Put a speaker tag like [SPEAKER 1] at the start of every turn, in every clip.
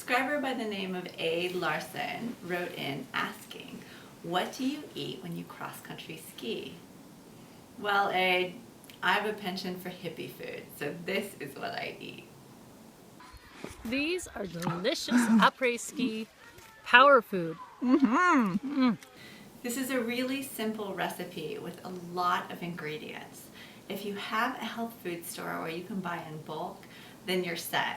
[SPEAKER 1] subscriber by the name of A. Larson wrote in asking, what do you eat when you cross-country ski? Well, A, I have a penchant for hippie food, so this is what I eat.
[SPEAKER 2] These are delicious après-ski power food.
[SPEAKER 1] This is a really simple recipe with a lot of ingredients. If you have a health food store where you can buy in bulk, then you're set.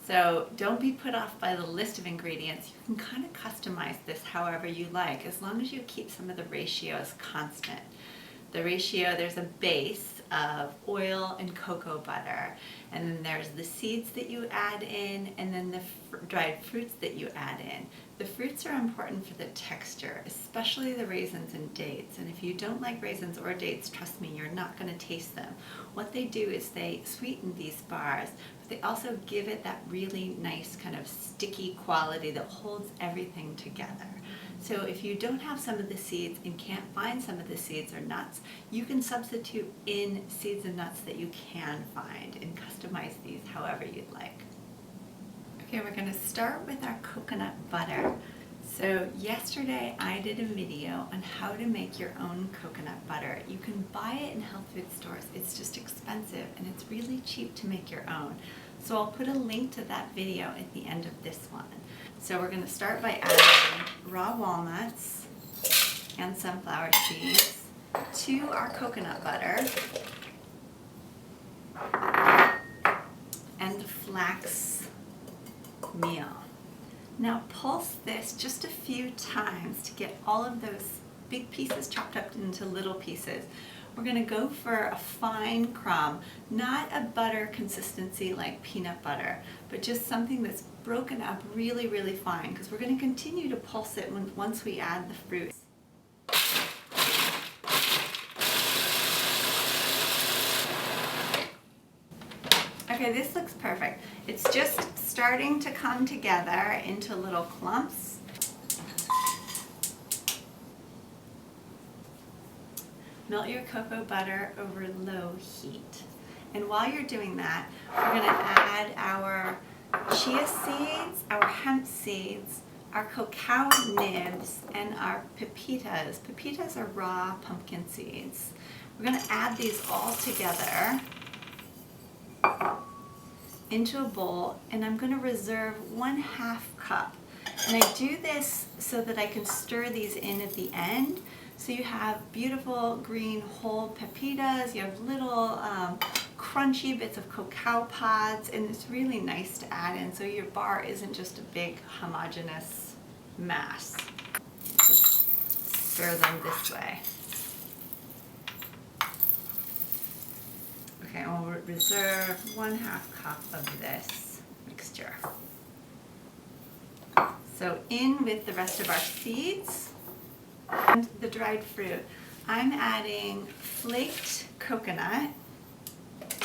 [SPEAKER 1] So don't be put off by the list of ingredients. You can kind of customize this however you like, as long as you keep some of the ratios constant. The ratio, there's a base of oil and cocoa butter, and then there's the seeds that you add in, and then the dried fruits that you add in. The fruits are important for the texture, especially the raisins and dates, and if you don't like raisins or dates, trust me, you're not going to taste them. What they do is they sweeten these bars, but they also give it that really nice kind of sticky quality that holds everything together. So if you don't have some of the seeds and can't find some of the seeds or nuts, you can substitute in seeds and nuts that you can find and customize these however you'd like. Okay, we're going to start with our coconut butter. So yesterday I did a video on how to make your own coconut butter. You can buy it in health food stores. It's just expensive and it's really cheap to make your own. So I'll put a link to that video at the end of this one. So we're going to start by adding raw walnuts and sunflower seeds to our coconut butter and the flax meal. Now pulse this just a few times to get all of those big pieces chopped up into little pieces. We're going to go for a fine crumb, not a butter consistency like peanut butter, but just something that's broken up really, really fine, because we're going to continue to pulse it once we add the fruit. Okay, this looks perfect. It's just starting to come together into little clumps. Melt your cocoa butter over low heat. And while you're doing that, we're going to add our chia seeds, our hemp seeds, our cacao nibs, and our pepitas. Pepitas are raw pumpkin seeds. We're going to add these all together into a bowl, and I'm going to reserve 1/2 cup. And I do this so that I can stir these in at the end. So you have beautiful green whole pepitas, you have little crunchy bits of cacao pods, and it's really nice to add in so your bar isn't just a big homogeneous mass. Just stir them this way. Okay, and we'll reserve 1/2 cup of this mixture. So in with the rest of our seeds and the dried fruit. I'm adding flaked coconut,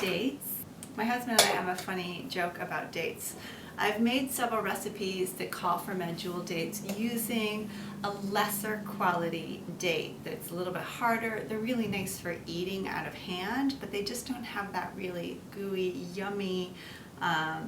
[SPEAKER 1] dates. My husband and I have a funny joke about dates. I've made several recipes that call for medjool dates using a lesser quality date that's a little bit harder. They're really nice for eating out of hand, but they just don't have that really gooey, yummy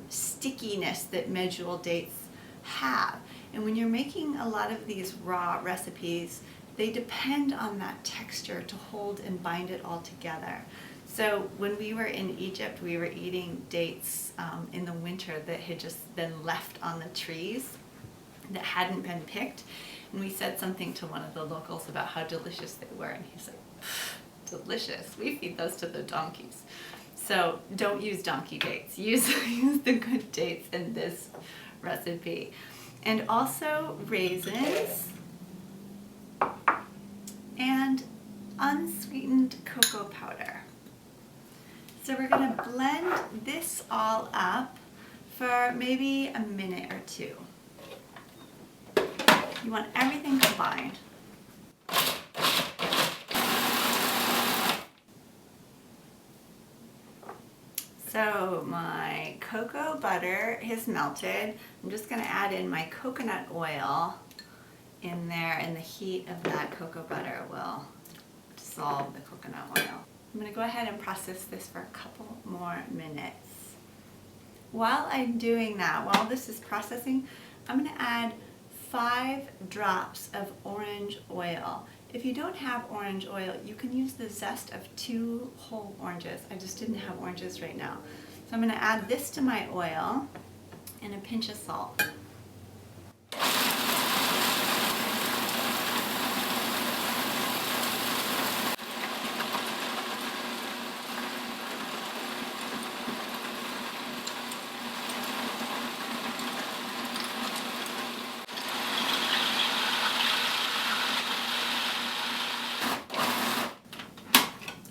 [SPEAKER 1] stickiness that medjool dates have. And when you're making a lot of these raw recipes, they depend on that texture to hold and bind it all together. So when we were in Egypt, we were eating dates in the winter that had just been left on the trees that hadn't been picked. And we said something to one of the locals about how delicious they were. And he's like, delicious, we feed those to the donkeys. So don't use donkey dates, use the good dates in this recipe. And also raisins and unsweetened cocoa powder. So we're going to blend this all up for maybe a minute or two. You want everything combined. So my cocoa butter has melted. I'm just going to add in my coconut oil in there, and the heat of that cocoa butter will dissolve the coconut oil. I'm going to go ahead and process this for a couple more minutes. While I'm doing that, while this is processing, I'm going to add 5 drops of orange oil. If you don't have orange oil, you can use the zest of 2 whole oranges. I just didn't have oranges right now. So I'm going to add this to my oil and a pinch of salt.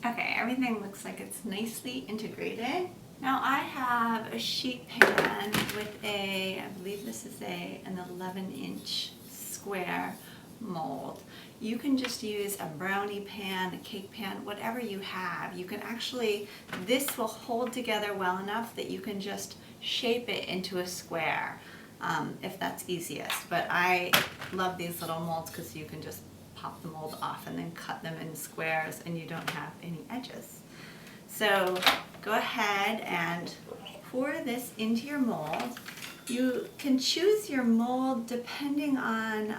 [SPEAKER 1] Okay, everything looks like it's nicely integrated. Now I have a sheet pan with I believe this is an 11-inch square mold. You can just use a brownie pan, a cake pan, whatever you have. You can actually, this will hold together well enough that you can just shape it into a square if that's easiest. But I love these little molds because you can just pop the mold off and then cut them in squares and you don't have any edges. So go ahead and pour this into your mold. You can choose your mold depending on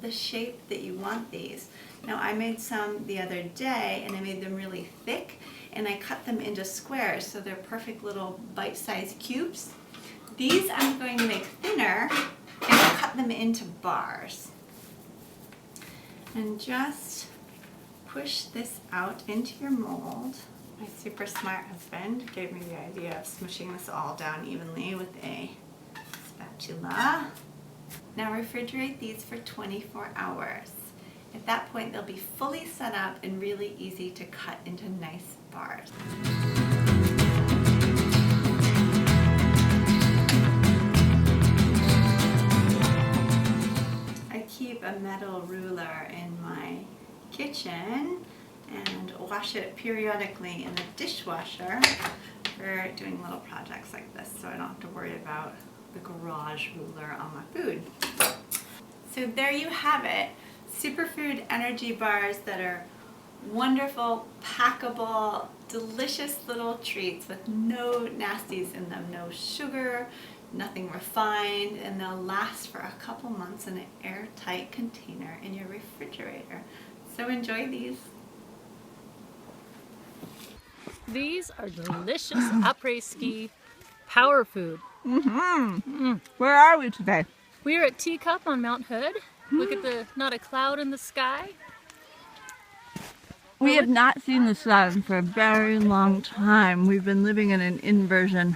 [SPEAKER 1] the shape that you want these. Now I made some the other day and I made them really thick and I cut them into squares so they're perfect little bite-sized cubes. These I'm going to make thinner and cut them into bars. And just push this out into your mold. My super smart husband gave me the idea of smushing this all down evenly with a spatula. Now refrigerate these for 24 hours. At that point they'll be fully set up and really easy to cut into nice bars. I keep a metal ruler in my kitchen and wash it periodically in the dishwasher for doing little projects like this so I don't have to worry about the garage ruler on my food. So there you have it, superfood energy bars that are wonderful, packable, delicious little treats with no nasties in them, no sugar, nothing refined, and they'll last for a couple months in an airtight container in your refrigerator. So enjoy these.
[SPEAKER 2] These are delicious après-ski power food.
[SPEAKER 3] Where are we today?
[SPEAKER 2] We are at Teacup on Mount Hood. Look at not a cloud in the sky.
[SPEAKER 3] We have not seen the sun for a very long time. We've been living in an inversion.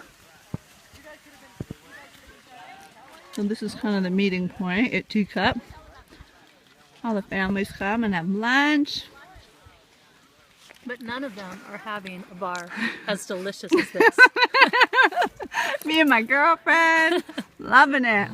[SPEAKER 3] So this is kind of the meeting point at Teacup. All the families come and have lunch.
[SPEAKER 2] But none of them are having a bar as delicious as this.
[SPEAKER 3] Me and my girlfriend, loving it.